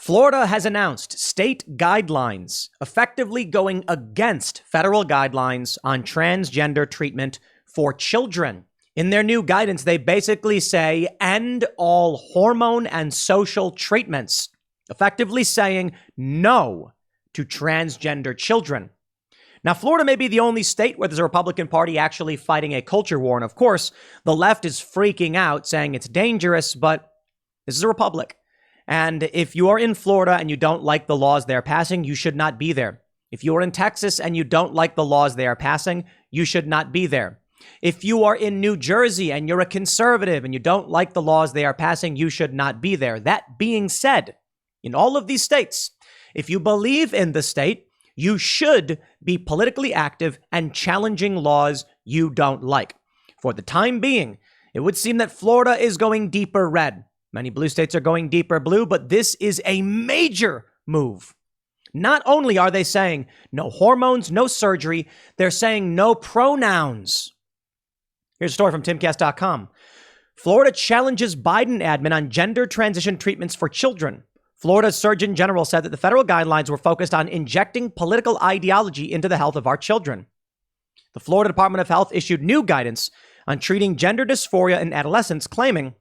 Florida has announced state guidelines effectively going against federal guidelines on transgender treatment for children. In their new guidance, they basically say end all hormone and social treatments, effectively saying no to transgender children. Now, Florida may be the only state where there's a Republican Party actually fighting a culture war. And of course, the left is freaking out, saying it's dangerous, but this is a republic. And if you are in Florida and you don't like the laws they are passing, you should not be there. If you are in Texas and you don't like the laws they are passing, you should not be there. If you are in New Jersey and you're a conservative and you don't like the laws they are passing, you should not be there. That being said, in all of these states, if you believe in the state, you should be politically active and challenging laws you don't like. For the time being, it would seem that Florida is going deeper red. Many blue states are going deeper blue, but this is a major move. Not only are they saying no hormones, no surgery, they're saying no pronouns. Here's a story from timcast.com. Florida challenges Biden admin on gender transition treatments for children. Florida's Surgeon General said that the federal guidelines were focused on injecting political ideology into the health of our children. The Florida Department of Health issued new guidance on treating gender dysphoria in adolescents, claiming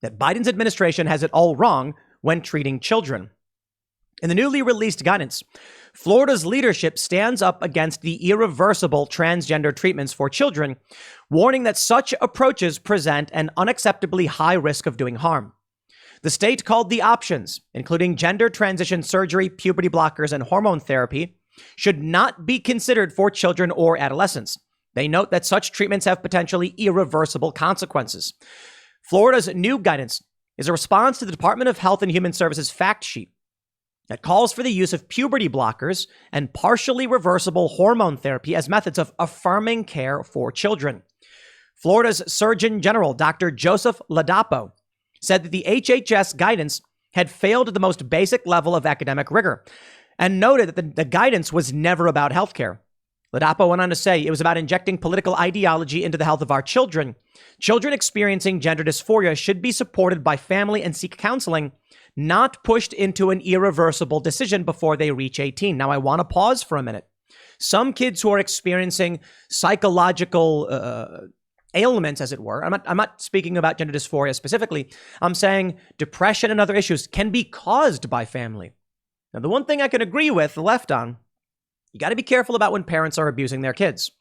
that Biden's administration has it all wrong when treating children. In the newly released guidance, Florida's leadership stands up against the irreversible transgender treatments for children, warning that such approaches present an unacceptably high risk of doing harm. The state called the options, including gender transition surgery, puberty blockers, and hormone therapy, should not be considered for children or adolescents. They note that such treatments have potentially irreversible consequences. Florida's new guidance is a response to the Department of Health and Human Services fact sheet that calls for the use of puberty blockers and partially reversible hormone therapy as methods of affirming care for children. Florida's Surgeon General, Dr. Joseph Ladapo, said that the HHS guidance had failed at the most basic level of academic rigor and noted that the guidance was never about healthcare. Ladapo went on to say it was about injecting political ideology into the health of our children. Children experiencing gender dysphoria should be supported by family and seek counseling, not pushed into an irreversible decision before they reach 18. Now, I want to pause for a minute. Some kids who are experiencing psychological ailments, as it were, I'm not speaking about gender dysphoria specifically. I'm saying depression and other issues can be caused by family. Now, the one thing I can agree with the left on, you got to be careful about when parents are abusing their kids.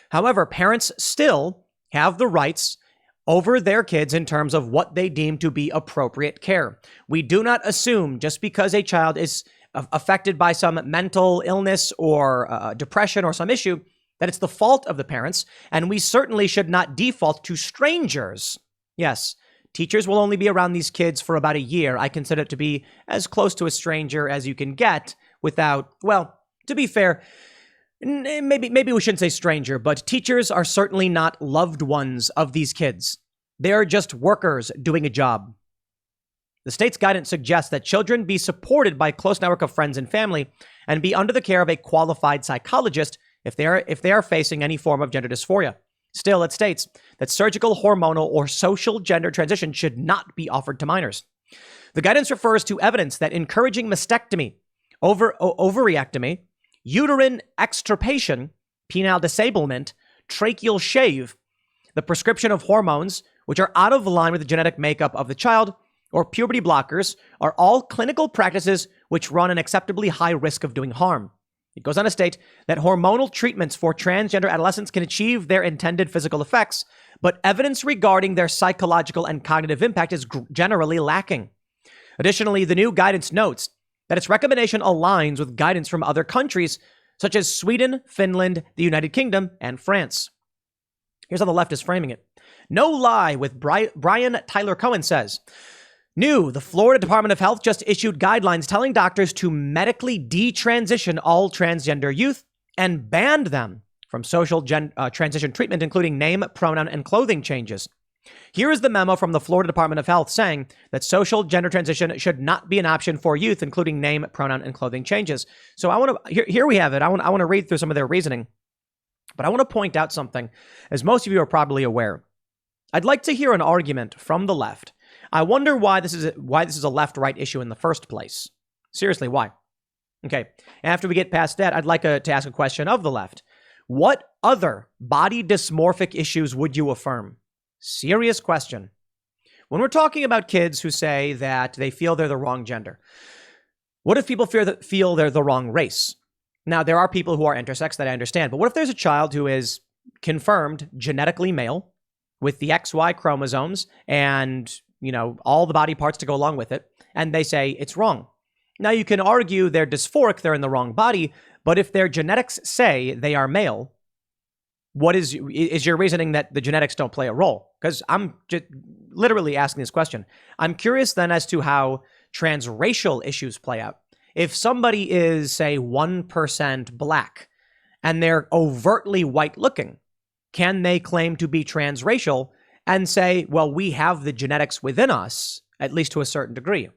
However, parents still have the rights over their kids in terms of what they deem to be appropriate care. We do not assume just because a child is affected by some mental illness or depression or some issue that it's the fault of the parents, and we certainly should not default to strangers. Yes, teachers will only be around these kids for about a year. I consider it to be as close to a stranger as you can get without, well, to be fair, maybe we shouldn't say stranger, but teachers are certainly not loved ones of these kids. They're just workers doing a job. The state's guidance suggests that children be supported by a close network of friends and family and be under the care of a qualified psychologist if they are facing any form of gender dysphoria. Still, it states that surgical, hormonal, or social gender transition should not be offered to minors. The guidance refers to evidence that encouraging mastectomy, ovaryectomy, uterine extirpation, penile disablement, tracheal shave, the prescription of hormones, which are out of line with the genetic makeup of the child, or puberty blockers, are all clinical practices which run an acceptably high risk of doing harm. It goes on to state that hormonal treatments for transgender adolescents can achieve their intended physical effects, but evidence regarding their psychological and cognitive impact is generally lacking. Additionally, the new guidance notes that its recommendation aligns with guidance from other countries, such as Sweden, Finland, the United Kingdom, and France. Here's how the left is framing it. No Lie with Brian Tyler Cohen says, new, the Florida Department of Health just issued guidelines telling doctors to medically detransition all transgender youth and banned them from social transition treatment, including name, pronoun, and clothing changes. Here is the memo from the Florida Department of Health saying that social gender transition should not be an option for youth, including name, pronoun, and clothing changes. So I want to, here we have it. I want to read through some of their reasoning, but I want to point out something. As most of you are probably aware, I'd like to hear an argument from the left. I wonder why this is a left-right issue in the first place. Seriously, why? Okay, after we get past that, I'd like to ask a question of the left. What other body dysmorphic issues would you affirm? Serious question. When we're talking about kids who say that they feel they're the wrong gender, what if people feel they're the wrong race? Now, there are people who are intersex that I understand, but what if there's a child who is confirmed genetically male with the XY chromosomes and, all the body parts to go along with it, and they say it's wrong? Now, you can argue they're dysphoric, they're in the wrong body, but if their genetics say they are male, what is your reasoning that the genetics don't play a role? Because I'm just literally asking this question. I'm curious then as to how transracial issues play out. If somebody is, say, 1% black and they're overtly white looking, can they claim to be transracial and say, well, we have the genetics within us, at least to a certain degree?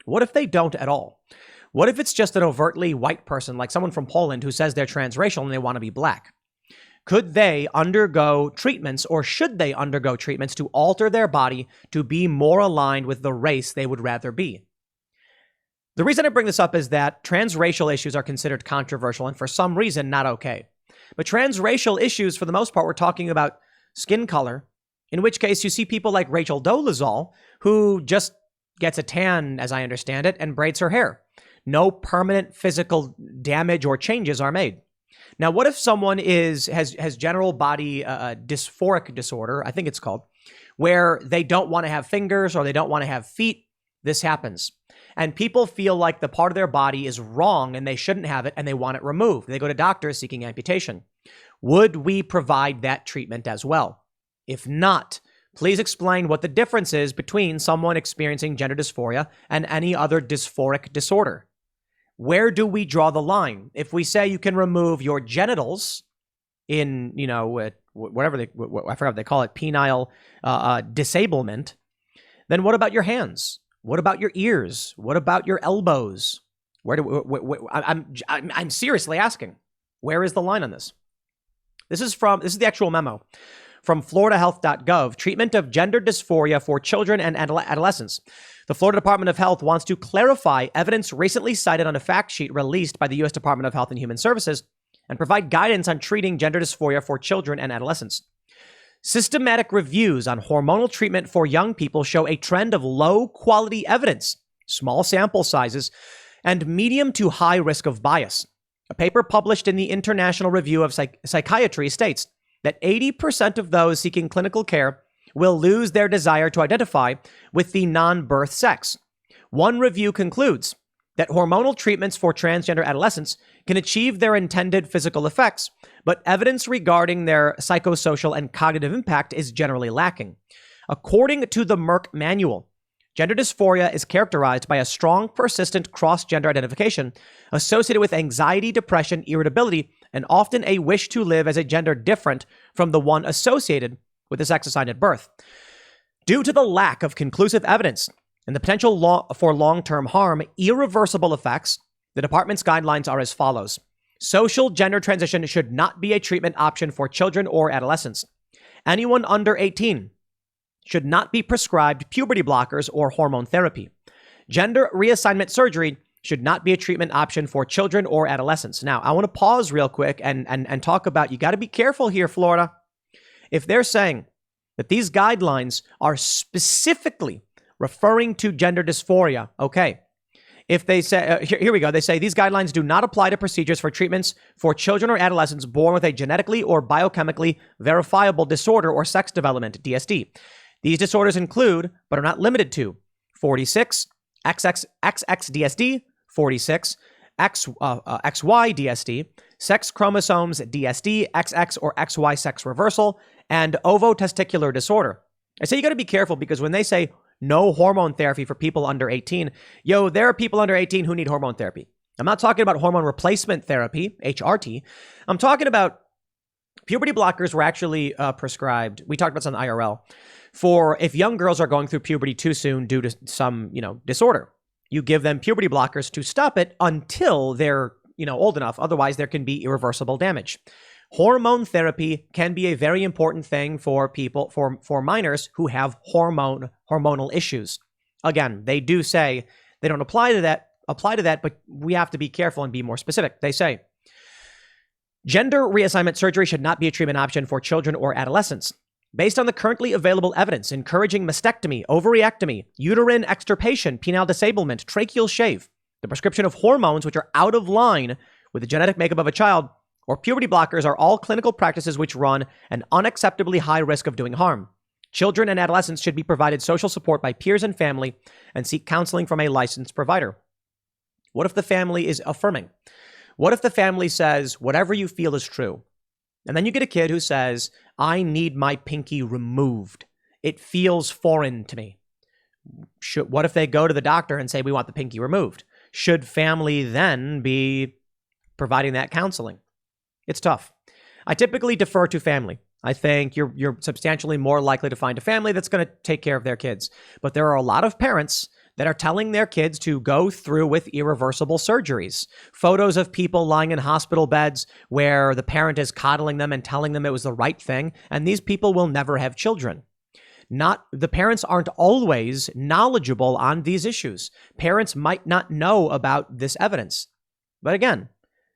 What if they don't at all? What if it's just an overtly white person, like someone from Poland who says they're transracial and they want to be black? Could they undergo treatments, or should they undergo treatments to alter their body to be more aligned with the race they would rather be? The reason I bring this up is that transracial issues are considered controversial and for some reason not okay. But transracial issues, for the most part, we're talking about skin color, in which case you see people like Rachel Dolezal, who just gets a tan, as I understand it, and braids her hair. No permanent physical damage or changes are made. Now, what if someone has general body dysphoric disorder, I think it's called, where they don't want to have fingers or they don't want to have feet? This happens. And people feel like the part of their body is wrong and they shouldn't have it and they want it removed. They go to doctors seeking amputation. Would we provide that treatment as well? If not, please explain what the difference is between someone experiencing gender dysphoria and any other dysphoric disorder. Where do we draw the line? If we say you can remove your genitals in, whatever I forgot what they call it, penile disablement, then what about your hands? What about your ears? What about your elbows? I'm seriously asking, where is the line on this? This is the actual memo from floridahealth.gov, treatment of gender dysphoria for children and adolescents. The Florida Department of Health wants to clarify evidence recently cited on a fact sheet released by the U.S. Department of Health and Human Services and provide guidance on treating gender dysphoria for children and adolescents. Systematic reviews on hormonal treatment for young people show a trend of low-quality evidence, small sample sizes, and medium to high risk of bias. A paper published in the International Review of Psychiatry states that 80% of those seeking clinical care will lose their desire to identify with the non-birth sex. One review concludes that hormonal treatments for transgender adolescents can achieve their intended physical effects, but evidence regarding their psychosocial and cognitive impact is generally lacking. According to the Merck Manual, gender dysphoria is characterized by a strong, persistent cross-gender identification associated with anxiety, depression, irritability, and often a wish to live as a gender different from the one associated with the sex assigned at birth. Due to the lack of conclusive evidence and the potential for long-term harm, irreversible effects, the department's guidelines are as follows. Social gender transition should not be a treatment option for children or adolescents. Anyone under 18 should not be prescribed puberty blockers or hormone therapy. Gender reassignment surgery should not be a treatment option for children or adolescents. Now, I want to pause real quick and talk about, you got to be careful here, Florida. If they're saying that these guidelines are specifically referring to gender dysphoria, okay. If they say, here we go, they say these guidelines do not apply to procedures for treatments for children or adolescents born with a genetically or biochemically verifiable disorder or sex development, DSD. These disorders include, but are not limited to, 46, XX DSD, 46, XY DSD, sex chromosomes DSD, XX or XY sex reversal, and ovotesticular disorder. I say you got to be careful because when they say no hormone therapy for people under 18, there are people under 18 who need hormone therapy. I'm not talking about hormone replacement therapy, HRT. I'm talking about puberty blockers were actually prescribed. We talked about this on IRL for if young girls are going through puberty too soon due to some, disorder. You give them puberty blockers to stop it until they're, old enough. Otherwise, there can be irreversible damage. Hormone therapy can be a very important thing for people, for minors who have hormonal issues. Again, they do say they don't apply to that apply to that, but we have to be careful and be more specific. They say, gender reassignment surgery should not be a treatment option for children or adolescents. Based on the currently available evidence encouraging mastectomy, ovariectomy, uterine extirpation, penile disablement, tracheal shave, the prescription of hormones which are out of line with the genetic makeup of a child, or puberty blockers are all clinical practices which run an unacceptably high risk of doing harm. Children and adolescents should be provided social support by peers and family and seek counseling from a licensed provider. What if the family is affirming? What if the family says, whatever you feel is true? And then you get a kid who says, I need my pinky removed. It feels foreign to me. What if they go to the doctor and say, we want the pinky removed? Should family then be providing that counseling? It's tough. I typically defer to family. I think you're substantially more likely to find a family that's going to take care of their kids. But there are a lot of parents that are telling their kids to go through with irreversible surgeries. Photos of people lying in hospital beds where the parent is coddling them and telling them it was the right thing. And these people will never have children. The parents aren't always knowledgeable on these issues. Parents might not know about this evidence. But again,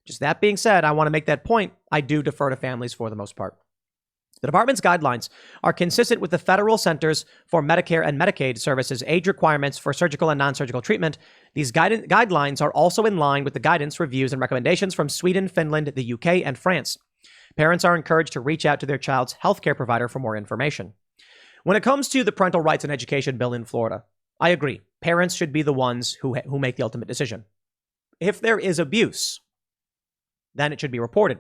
just that being said, I want to make that point. I do defer to families for the most part. The department's guidelines are consistent with the Federal Centers for Medicare and Medicaid Services age requirements for surgical and non-surgical treatment. These guidelines are also in line with the guidance, reviews, and recommendations from Sweden, Finland, the UK, and France. Parents are encouraged to reach out to their child's healthcare provider for more information. When it comes to the Parental Rights and Education Bill in Florida, I agree. Parents should be the ones who make the ultimate decision. If there is abuse, then it should be reported.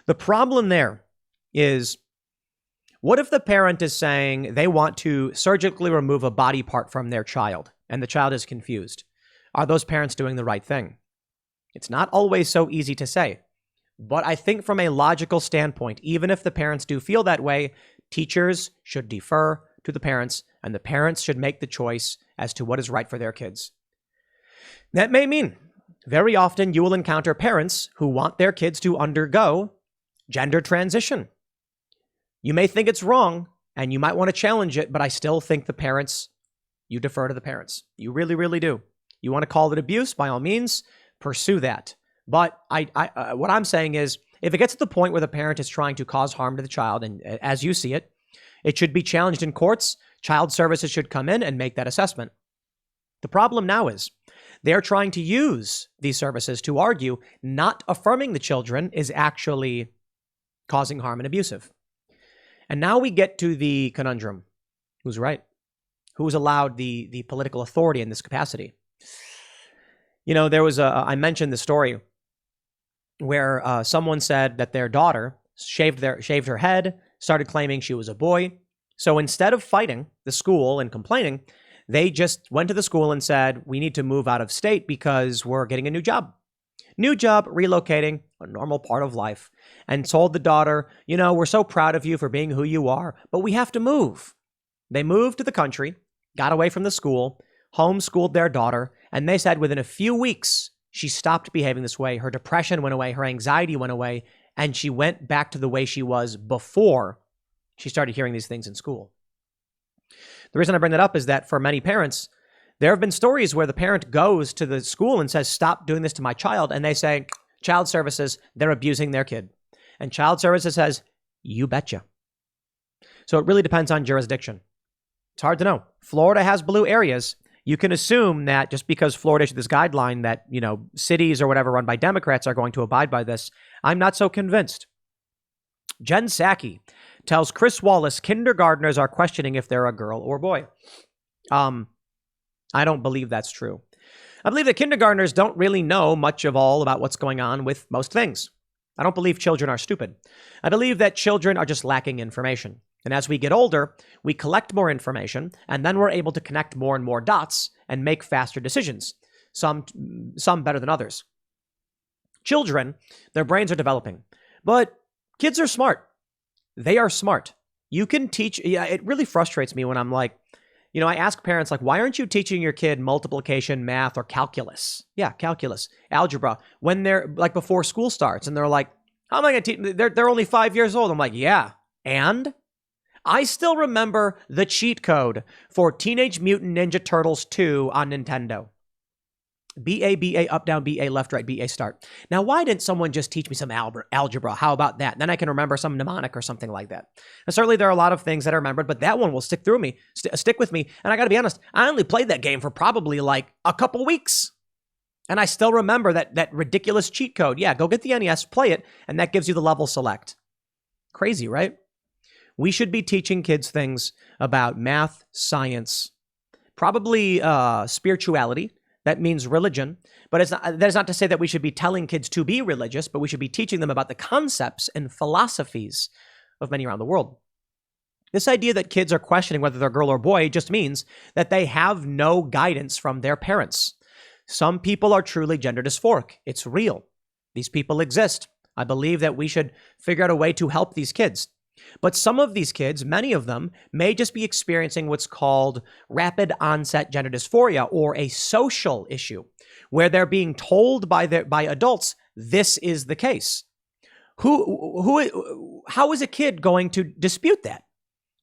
The problem there is, what if the parent is saying they want to surgically remove a body part from their child and the child is confused? Are those parents doing the right thing? It's not always so easy to say. But I think from a logical standpoint, even if the parents do feel that way, teachers should defer to the parents and the parents should make the choice as to what is right for their kids. That may mean very often you will encounter parents who want their kids to undergo gender transition. You may think it's wrong and you might want to challenge it, but I still think you defer to the parents. You really, really do. You want to call it abuse, by all means, pursue that. But what I'm saying is, if it gets to the point where the parent is trying to cause harm to the child, and as you see it, it should be challenged in courts. Child services should come in and make that assessment. The problem now is they're trying to use these services to argue not affirming the children is actually causing harm and abusive. And now we get to the conundrum. Who's right? Who's allowed the political authority in this capacity? You know, I mentioned the story where someone said that their daughter shaved her head, started claiming she was a boy. So instead of fighting the school and complaining, they just went to the school and said, we need to move out of state because we're getting a new job. New job, relocating, a normal part of life, and told the daughter, we're so proud of you for being who you are, but we have to move. They moved to the country, got away from the school, homeschooled their daughter, and they said within a few weeks, she stopped behaving this way. Her depression went away, her anxiety went away, and she went back to the way she was before she started hearing these things in school. The reason I bring that up is that for many parents, there have been stories where the parent goes to the school and says, stop doing this to my child. And they say, child services, they're abusing their kid. And child services says, you betcha. So it really depends on jurisdiction. It's hard to know. Florida has blue areas. You can assume that just because Florida issued this guideline that, cities or whatever run by Democrats are going to abide by this. I'm not so convinced. Jen Psaki tells Chris Wallace kindergartners are questioning if they're a girl or boy. I don't believe that's true. I believe that kindergartners don't really know much of all about what's going on with most things. I don't believe children are stupid. I believe that children are just lacking information. And as we get older, we collect more information, and then we're able to connect more and more dots and make faster decisions, some better than others. Children, their brains are developing, but kids are smart. They are smart. You can teach. Yeah, it really frustrates me when I'm like, I ask parents, why aren't you teaching your kid multiplication, math, or calculus? Yeah, calculus, algebra, when they're before school starts. And they're like, how am I going to teach? They're only 5 years old. I'm like, yeah. And I still remember the cheat code for Teenage Mutant Ninja Turtles 2 on Nintendo. BA, up, down, BA, left, right, BA, start. Now, why didn't someone just teach me some algebra? How about that? Then I can remember some mnemonic or something like that. And certainly there are a lot of things that I remembered, but that one will stick with me. And I got to be honest, I only played that game for probably like a couple weeks. And I still remember that ridiculous cheat code. Yeah, go get the NES, play it, and that gives you the level select. Crazy, right? We should be teaching kids things about math, science, probably spirituality. That means religion. But that is not to say that we should be telling kids to be religious, but we should be teaching them about the concepts and philosophies of many around the world. This idea that kids are questioning whether they're girl or boy just means that they have no guidance from their parents. Some people are truly gender dysphoric. It's real. These people exist. I believe that we should figure out a way to help these kids. But some of these kids, many of them, may just be experiencing what's called rapid onset gender dysphoria, or a social issue, where they're being told by adults, this is the case. How is a kid going to dispute that?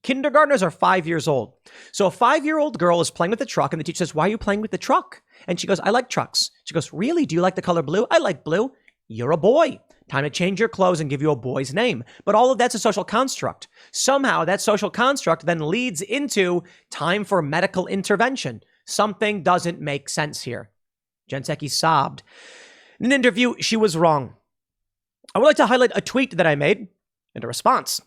Kindergartners are 5 years old. So a 5-year-old girl is playing with the truck, and the teacher says, why are you playing with the truck? And she goes, I like trucks. She goes, really? Do you like the color blue? I like blue. You're a boy. Time to change your clothes and give you a boy's name. But all of that's a social construct. Somehow that social construct then leads into time for medical intervention. Something doesn't make sense here. Jen Psaki sobbed. In an interview, she was wrong. I would like to highlight a tweet that I made in a response.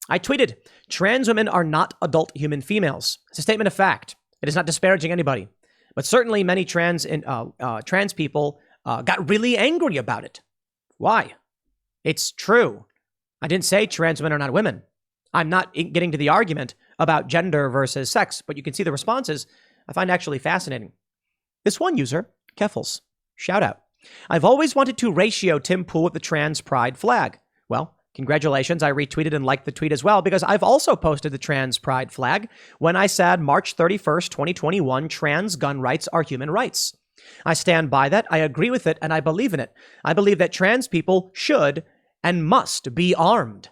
I tweeted, trans women are not adult human females. It's a statement of fact. It is not disparaging anybody. But certainly many trans people got really angry about it. Why? It's true. I didn't say trans women are not women. I'm not getting to the argument about gender versus sex, but you can see the responses I find actually fascinating. This one user, Keffels, shout out. I've always wanted to ratio Tim Pool with the trans pride flag. Well, congratulations. I retweeted and liked the tweet as well, because I've also posted the trans pride flag when I said March 31st, 2021, trans gun rights are human rights. I stand by that. I agree with it, and I believe in it. I believe that trans people should and must be armed.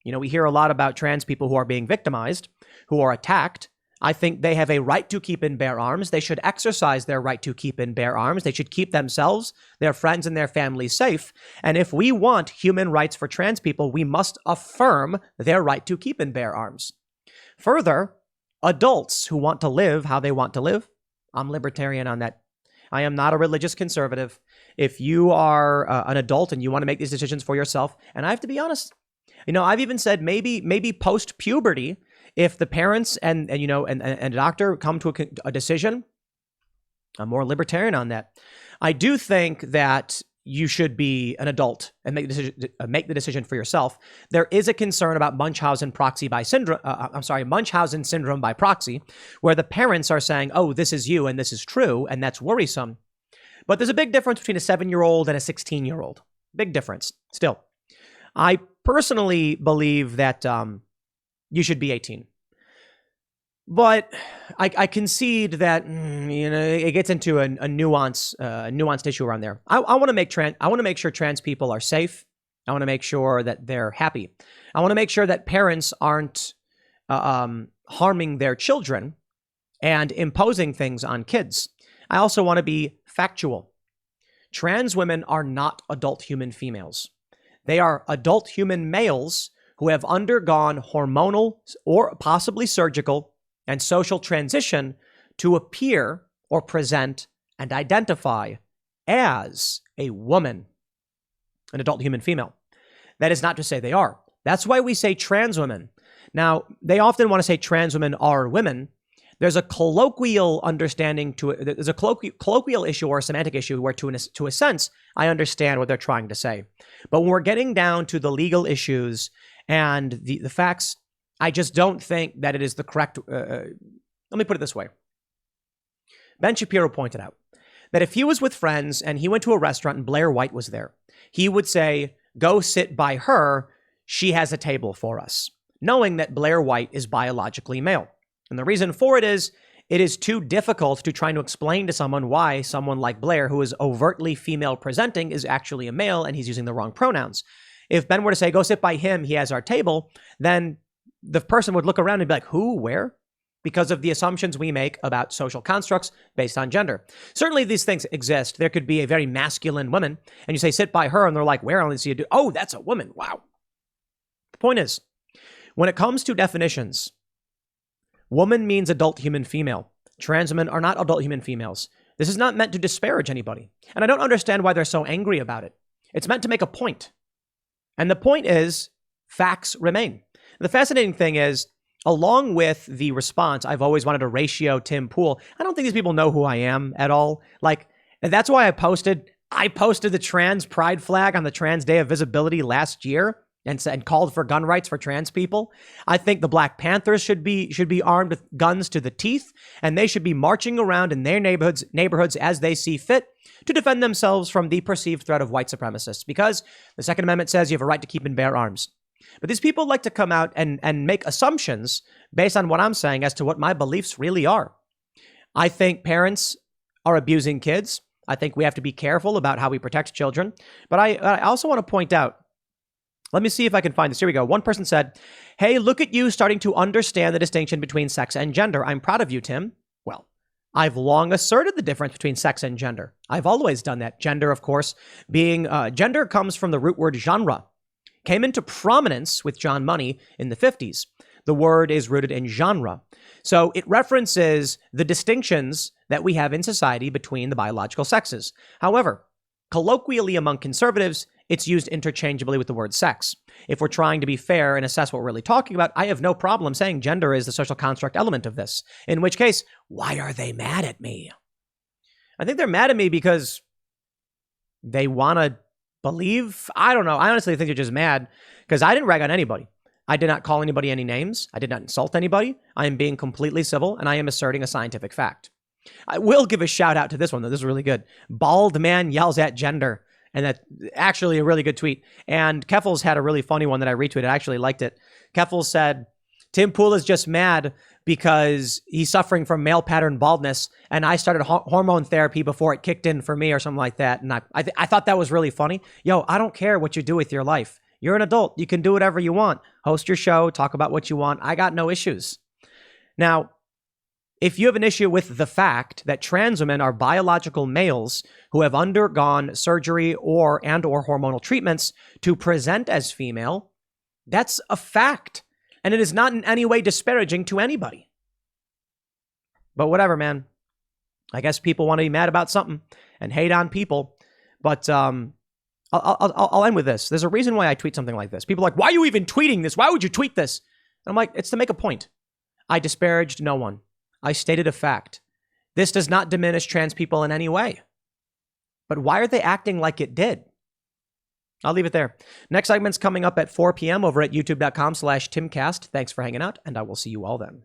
You know, we hear a lot about trans people who are being victimized, who are attacked. I think they have a right to keep and bear arms. They should exercise their right to keep and bear arms. They should keep themselves, their friends, and their families safe. And if we want human rights for trans people, we must affirm their right to keep and bear arms. Further, adults who want to live how they want to live, I'm libertarian on that. I am not a religious conservative. If you are an adult and you want to make these decisions for yourself, and I have to be honest, you know, I've even said maybe post-puberty, if the parents and a doctor come to a decision, I'm more libertarian on that. I do think that you should be an adult and make the decision for yourself. There is a concern about Munchausen syndrome by proxy, where the parents are saying, oh, this is you and this is true, and that's worrisome. But there's a big difference between a 7-year-old and a 16-year-old. Big difference. Still, I personally believe that you should be 18. But I concede that it gets into a nuanced issue around there. I want to make sure trans people are safe. I want to make sure that they're happy. I want to make sure that parents aren't harming their children and imposing things on kids. I also want to be factual. Trans women are not adult human females. They are adult human males who have undergone hormonal or possibly surgical and social transition to appear or present and identify as a woman, an adult human female. That is not to say they are. That's why we say trans women. Now, they often want to say trans women are women. There's a colloquial understanding to it. There's a colloquial issue or a semantic issue where, to a sense, I understand what they're trying to say. But when we're getting down to the legal issues and the facts, I just don't think that it is the correct. Let me put it this way. Ben Shapiro pointed out that if he was with friends and he went to a restaurant and Blair White was there, he would say, go sit by her. She has a table for us, knowing that Blair White is biologically male. And the reason for it is too difficult to try to explain to someone why someone like Blair, who is overtly female presenting, is actually a male and he's using the wrong pronouns. If Ben were to say, go sit by him, he has our table, then the person would look around and be like, who, where? because of the assumptions we make about social constructs based on gender. Certainly these things exist. There could be a very masculine woman and you say, sit by her, and they're like, where? Only see you do. Oh, that's a woman. Wow. The point is, when it comes to definitions, woman means adult human female. Trans women are not adult human females. This is not meant to disparage anybody. And I don't understand why they're so angry about it. It's meant to make a point. And the point is, facts remain. The fascinating thing is, along with the response, I've always wanted to ratio Tim Pool. I don't think these people know who I am at all. Like, and that's why I posted the trans pride flag on the Trans Day of Visibility last year and called for gun rights for trans people. I think the Black Panthers should be armed with guns to the teeth, and they should be marching around in their neighborhoods as they see fit to defend themselves from the perceived threat of white supremacists, because the Second Amendment says you have a right to keep and bear arms. But these people like to come out and make assumptions based on what I'm saying as to what my beliefs really are. I think parents are abusing kids. I think we have to be careful about how we protect children. But I also want to point out, let me see if I can find this. Here we go. One person said, hey, look at you starting to understand the distinction between sex and gender. I'm proud of you, Tim. Well, I've long asserted the difference between sex and gender. I've always done that. Gender, of course, being gender comes from the root word genre. Came into prominence with John Money in the 50s. The word is rooted in genre. So it references the distinctions that we have in society between the biological sexes. However, colloquially among conservatives, it's used interchangeably with the word sex. If we're trying to be fair and assess what we're really talking about, I have no problem saying gender is the social construct element of this. In which case, why are they mad at me? I think they're mad at me because they want to believe. I don't know. I honestly think they're just mad because I didn't rag on anybody. I did not call anybody any names. I did not insult anybody. I am being completely civil, and I am asserting a scientific fact. I will give a shout out to this one, though. This is really good. Bald man yells at gender. And that's actually a really good tweet. And Keffels had a really funny one that I retweeted. I actually liked it. Keffels said, Tim Pool is just mad because he's suffering from male pattern baldness, and I started hormone therapy before it kicked in for me or something like that. And I thought that was really funny. Yo, I don't care what you do with your life. You're an adult. You can do whatever you want. Host your show. Talk about what you want. I got no issues. Now, if you have an issue with the fact that trans women are biological males who have undergone surgery or hormonal treatments to present as female, that's a fact. And it is not in any way disparaging to anybody. But whatever, man. I guess people want to be mad about something and hate on people. But I'll end with this. There's a reason why I tweet something like this. People are like, why are you even tweeting this? Why would you tweet this? And I'm like, it's to make a point. I disparaged no one. I stated a fact. This does not diminish trans people in any way. But why are they acting like it did? I'll leave it there. Next segment's coming up at 4 p.m. over at youtube.com/Timcast. Thanks for hanging out, and I will see you all then.